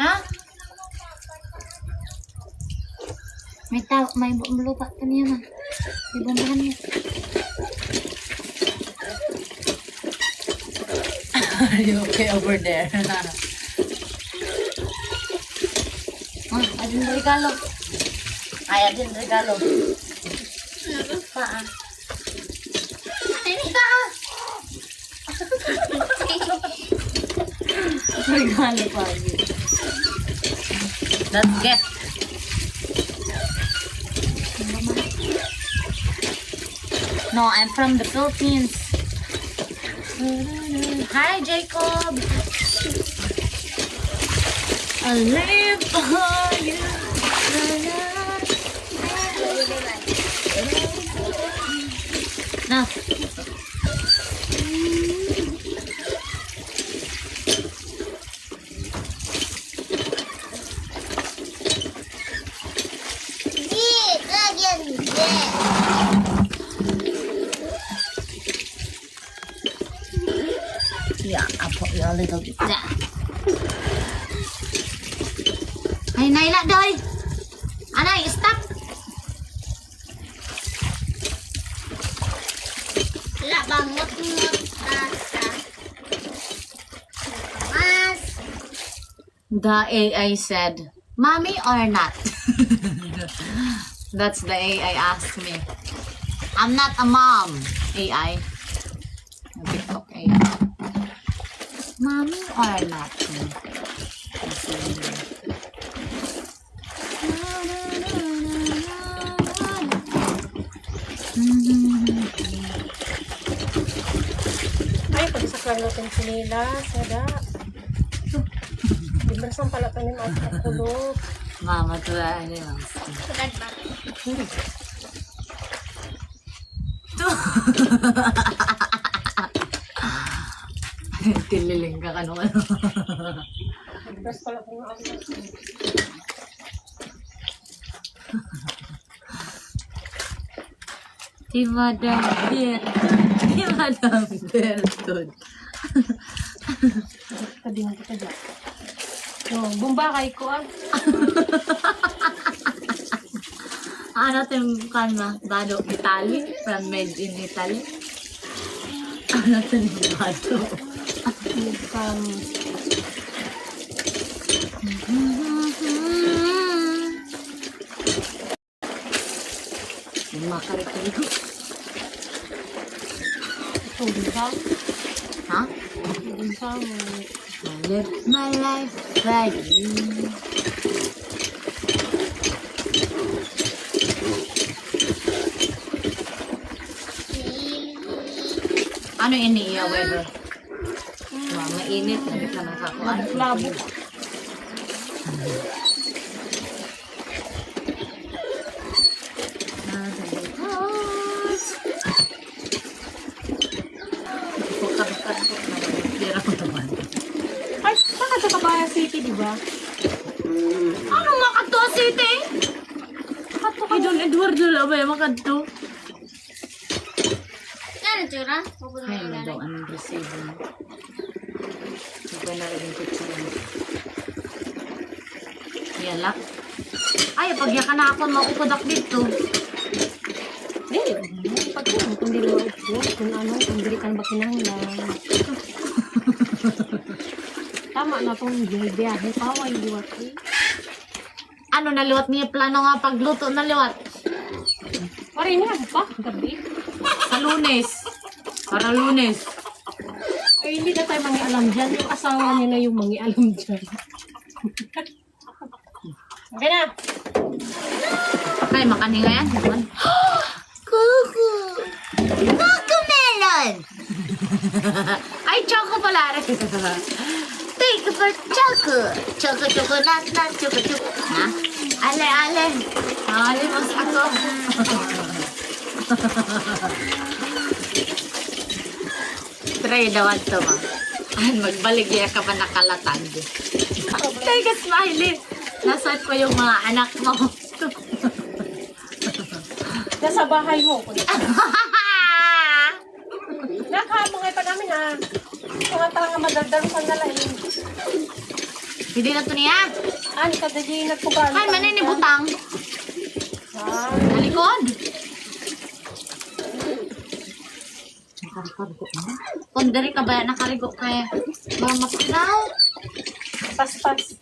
Ha? May lupa ka niya na. May bombahan mo. Are you okay over there? Adin regalo. Ay, adin regalo. Pa. Ini ka. Regalo pa. Let's get. No, I'm from the Philippines. Hi, Jacob. I live for you. Now. Yeah, I'll put you a little bit there. Ay, Naila, doy. Anay, stop. Wala bang ngot-ngot Mas. The AI said, Mommy or not? That's the AI asked me. I'm not a mom, AI. TikTok AI. Mommy or not? Ay, pagsaklan natin sinila. Sada. Dibrasan pala tanim at kulog. Mama, to the animals. Sugad ba? Tililing ka ano. Dibras pala tanim at Si Madam Bear. Si Madam Bear. kadingan kita dyan. No, bumbakay ko ah. Ano yung kanma? Bado Italy? From made in Italy? Ano yung bado? Yung makarikili ko. Ito, binsang. Ha? Binsang. I live my life by you. Ano iniiya, weather? Mainit. Hindi ka nakakuan. Labo. Ay, saka sa Kabayan City, di ba? Ano makadto city? Ay, Don Eduardo lang ba yung makadto? Ano, tsura? Pupunta Ay, na ano daw, lang. anong resibo mo? Hindi ko na rin yung picture mo. Yalak. Ay, pagyakan na ako, maukudak dito. Hindi. Pag yun, kung di naman ito, kung ano, kung di ka ba kinahanglan. Tama na itong biyahe. Paway, liwat eh. Ano, naliwat niya plano nga pagluto na liwat? Parin yan pa, gabi. Sa Lunes. Para Lunes. Ay, hindi na tayo mangialam dyan. Yung asawa niya na yung mangialam dyan. Okay na. Ay, makaninga yan. Kuku! Kuku melon! Ay, choco pala. Take for choco. Choco, choco, nat, choco, choco. Na? Ale, ale. Ale, mas ako. Try daw ito, ma. Ay, magbaligya ka pa nakalatag. Teka, smiley. Nasaan pa yung mga anak mo? Nasa bahay mo. Nakahamangay pa namin ha. Mga tanga madaldal ka na lang. Hindi na to niya. Ani ka dali nagkumpara. Ay, manin ni butang. Nalikod. Nakarikod ko na. Kung dari ka ba nakarigo kay mga mapinaw? Pas-pas.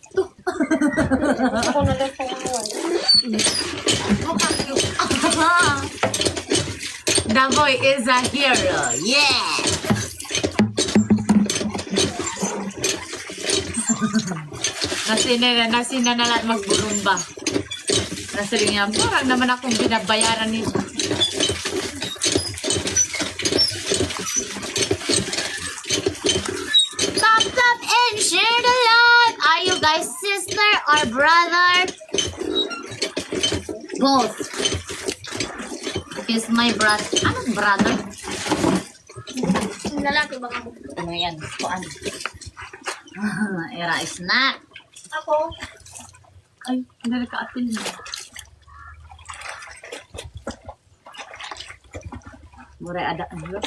Ako na lang kung ano. The boy is a hero. Yeah! Nasina na lahat magbulumba. Nasabi niya, parang naman akong binabayaran nito. Tap and share the love. Are you guys sister or brother? Both. He's my brother. Anong brother? Yung lalaki baka ako. Ano yan? Kuan? Era snack. Ako. Ay, hindi ka atin na. Muray ada ano?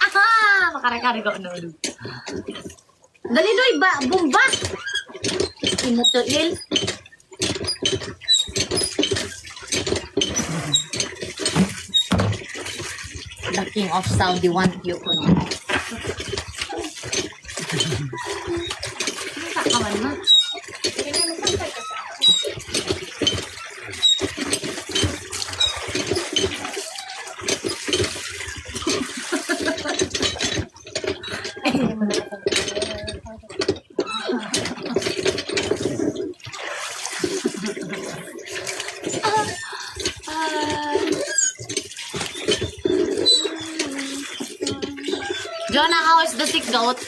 Aha! Makarekari ko ano. Dali doy ba? Bumba! Inutuil. The king of Saudi want you ko. Kawan na. Jonah, how is the sick goat?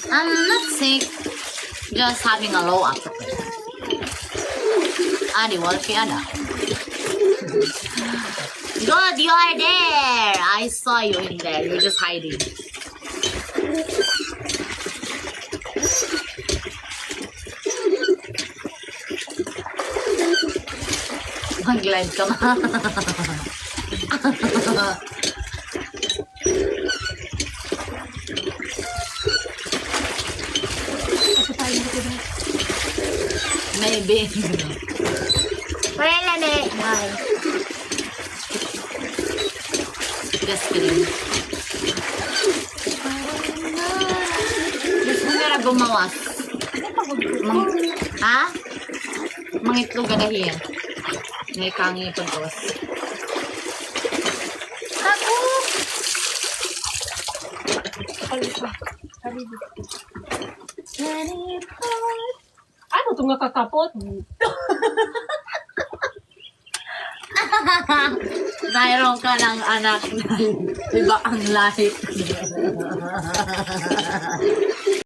I'm not sick. Just having a low appetite. Adi, walpi ada. Good, you are there. I saw you in there. You're just hiding. Mag-live ka ma. Maybe. Wala na. Bye. Just kidding. Gusto mo na gumawas. Ha? Mangitlog ka dahil. May kangi pagkawas. Ako! Ano itong nakakapot? Mayroon ka ng anak na iba ang lahi.